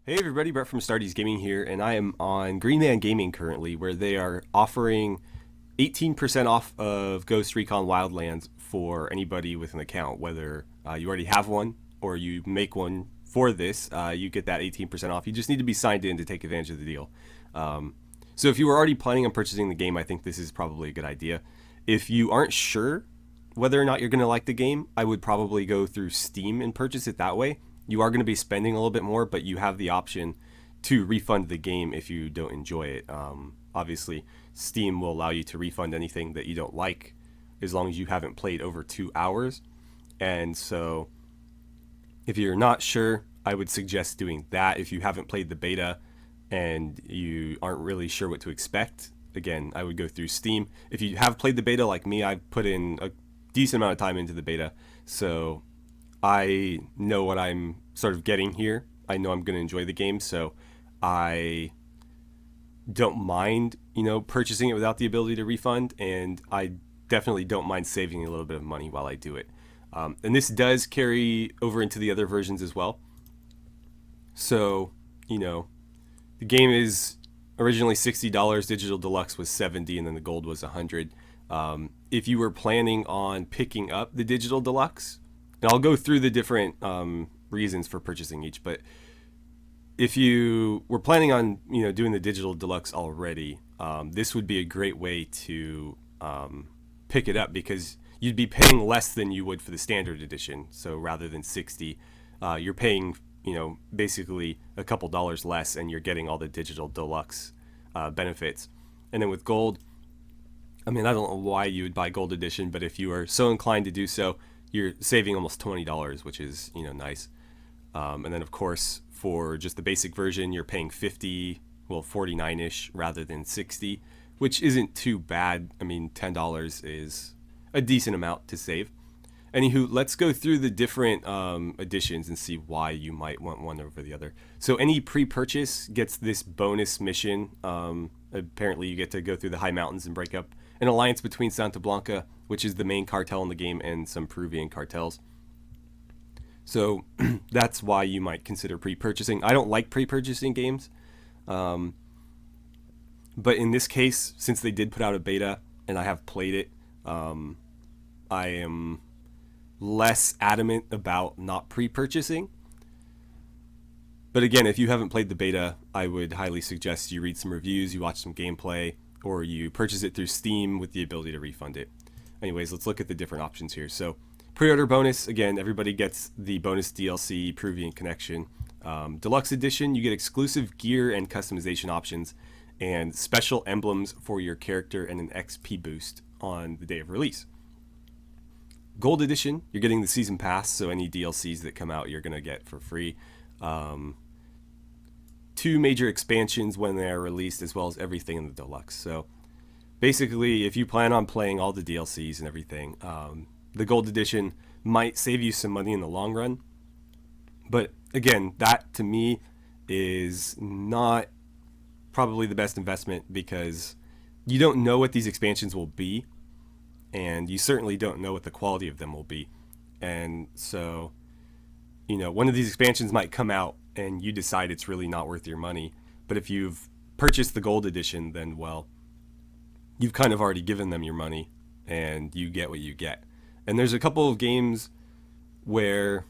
Hey everybody, Brett from AstartesGaming here, and I am on GreenManGaming currently, where they are offering 18% off of Ghost Recon Wildlands for anybody with an account. Whether you already have one or you make one for this, you get that 18% off. You just need to be signed in to take advantage of the deal. So if you were already planning on purchasing the game, I think this is probably a good idea. If you aren't sure whether or not you're going to like the game, I would probably go through Steam and purchase it that way. You are going to be spending a little bit more, but you have the option to refund the game if you don't enjoy it. Obviously, Steam will allow you to refund anything that you don't like as long as you haven't played over 2 hours. And so, if you're not sure, I would suggest doing that. If you haven't played the beta and you aren't really sure what to expect, again, I would go through Steam. If you have played the beta like me, I've put in a decent amount of time into the beta, so I know what I'm sort of getting here. I know I'm going to enjoy the game, so I don't mind, purchasing it without the ability to refund, and I definitely don't mind saving a little bit of money while I do it. And this does carry over into the other versions as well. So, the game is originally $60. Digital Deluxe was $70, and then the Gold was $100. If you were planning on picking up the Digital Deluxe, and I'll go through the different reasons for purchasing each, but if you were planning on doing the Digital Deluxe already, this would be a great way to pick it up because you'd be paying less than you would for the standard edition. So rather than 60, you're paying basically a couple dollars less, and you're getting all the Digital Deluxe benefits. And then with Gold, I mean, I don't know why you would buy Gold Edition, but if you are so inclined to do so, you're saving almost $20, which is nice. And then of course for just the basic version, you're paying 50, well 49ish rather than 60, which isn't too bad. I mean, $10 is a decent amount to save. Anywho, let's go through the different editions and see why you might want one over the other. So any pre-purchase gets this bonus mission. Apparently you get to go through the high mountains and break up an alliance between Santa Blanca, which is the main cartel in the game, and some Peruvian cartels. So that's why you might consider pre-purchasing. I don't like pre-purchasing games. But in this case, since they did put out a beta and I have played it, I am less adamant about not pre-purchasing. But again, if you haven't played the beta, I would highly suggest you read some reviews, you watch some gameplay, or you purchase it through Steam with the ability to refund it. Anyways, let's look at the different options here. So pre-order bonus, again, everybody gets the bonus DLC, Peruvian Connection. Deluxe Edition, you get exclusive gear and customization options and special emblems for your character and an XP boost on the day of release. Gold Edition, you're getting the Season Pass, so any DLCs that come out you're going to get for free. 2 major expansions when they are released, as well as everything in the Deluxe. So basically, if you plan on playing all the DLCs and everything, the Gold Edition might save you some money in the long run. But again, that to me is not probably the best investment because you don't know what these expansions will be, and you certainly don't know what the quality of them will be. And so, one of these expansions might come out and you decide it's really not worth your money. But if you've purchased the Gold Edition, then, well, you've kind of already given them your money and you get what you get. And there's a couple of games where,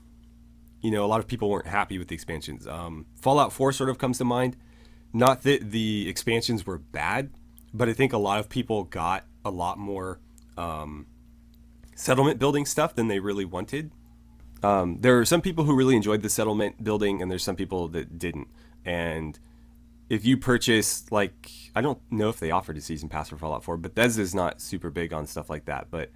a lot of people weren't happy with the expansions. Fallout 4 sort of comes to mind. Not that the expansions were bad, but I think a lot of people got a lot more settlement building stuff than they really wanted. There are some people who really enjoyed the settlement building, and there's some people that didn't. And if you purchase, I don't know if they offered a season pass for Fallout 4, but Bethesda's not super big on stuff like that. But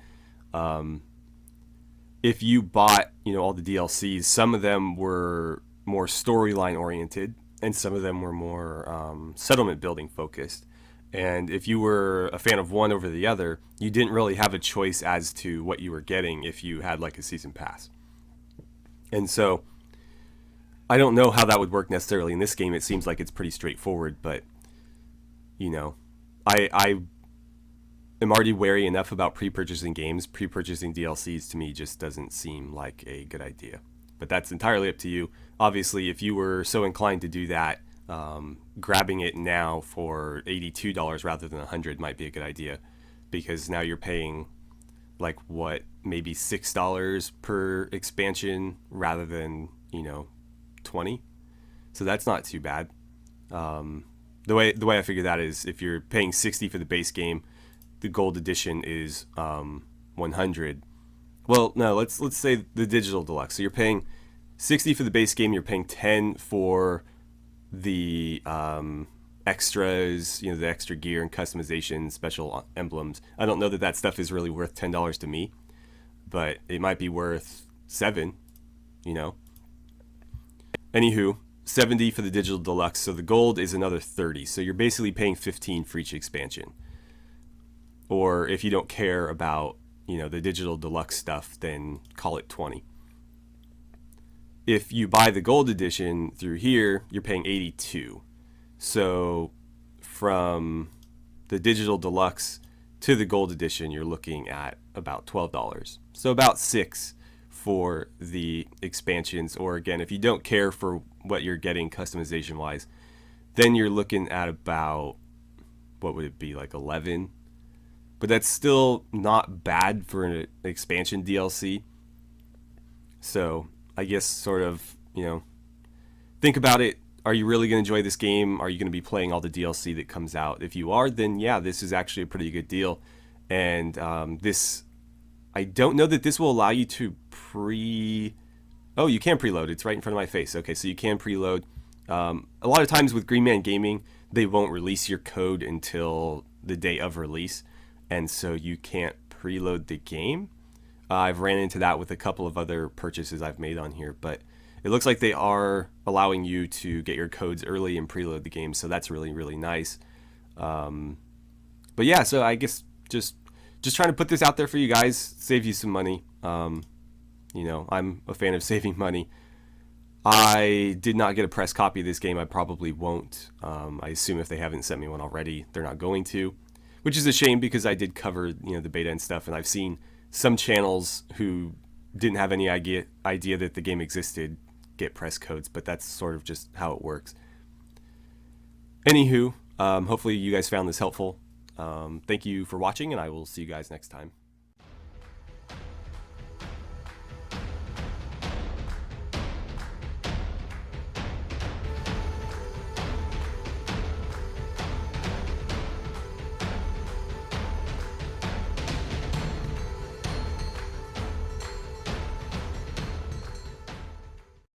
if you bought, all the DLCs, some of them were more storyline oriented, and some of them were more settlement building focused. And if you were a fan of one over the other, you didn't really have a choice as to what you were getting if you had a season pass. And so I don't know how that would work necessarily in this game. It seems like it's pretty straightforward, but I am already wary enough about pre-purchasing games. Pre-purchasing DLCs to me just doesn't seem like a good idea. but that's entirely up to you. Obviously, if you were so inclined to do that, grabbing it now for $82 rather than $100 might be a good idea, because now you're paying like what, maybe $6 per expansion rather than 20. So that's not too bad. The way I figure that is, if you're paying 60 for the base game, the gold edition is 100. Well, no, let's say the digital deluxe. So you're paying 60 for the base game. You're paying 10 for the extras, the extra gear and customization, special emblems. I don't know that stuff is really worth $10 to me, but it might be worth $7. Anywho, 70 for the digital deluxe. So the gold is another 30. So you're basically paying 15 for each expansion. Or if you don't care about the digital deluxe stuff, then call it 20. If you buy the gold edition through here, you're paying 82. So from the digital deluxe to the gold edition, you're looking at about $12. So about $6 for the expansions. Or again, if you don't care for what you're getting customization wise, then you're looking at about, what would it be, like 11? But that's still not bad for an expansion DLC. So I guess sort of, think about it. Are you really going to enjoy this game? Are you going to be playing all the DLC that comes out? If you are, then yeah, this is actually a pretty good deal. And I don't know that this will allow you to Oh, you can preload. It's right in front of my face. Okay, so you can preload. A lot of times with GreenManGaming, they won't release your code until the day of release, and so you can't preload the game. I've ran into that with a couple of other purchases I've made on here, but it looks like they are allowing you to get your codes early and preload the game, so that's really, really nice. But yeah, so I guess just trying to put this out there for you guys, save you some money. I'm a fan of saving money. I did not get a press copy of this game. I probably won't. I assume if they haven't sent me one already, they're not going to, which is a shame, because I did cover the beta and stuff, and I've seen some channels who didn't have any idea that the game existed get press codes, but that's sort of just how it works. Anywho, hopefully you guys found this helpful. Thank you for watching, and I will see you guys next time.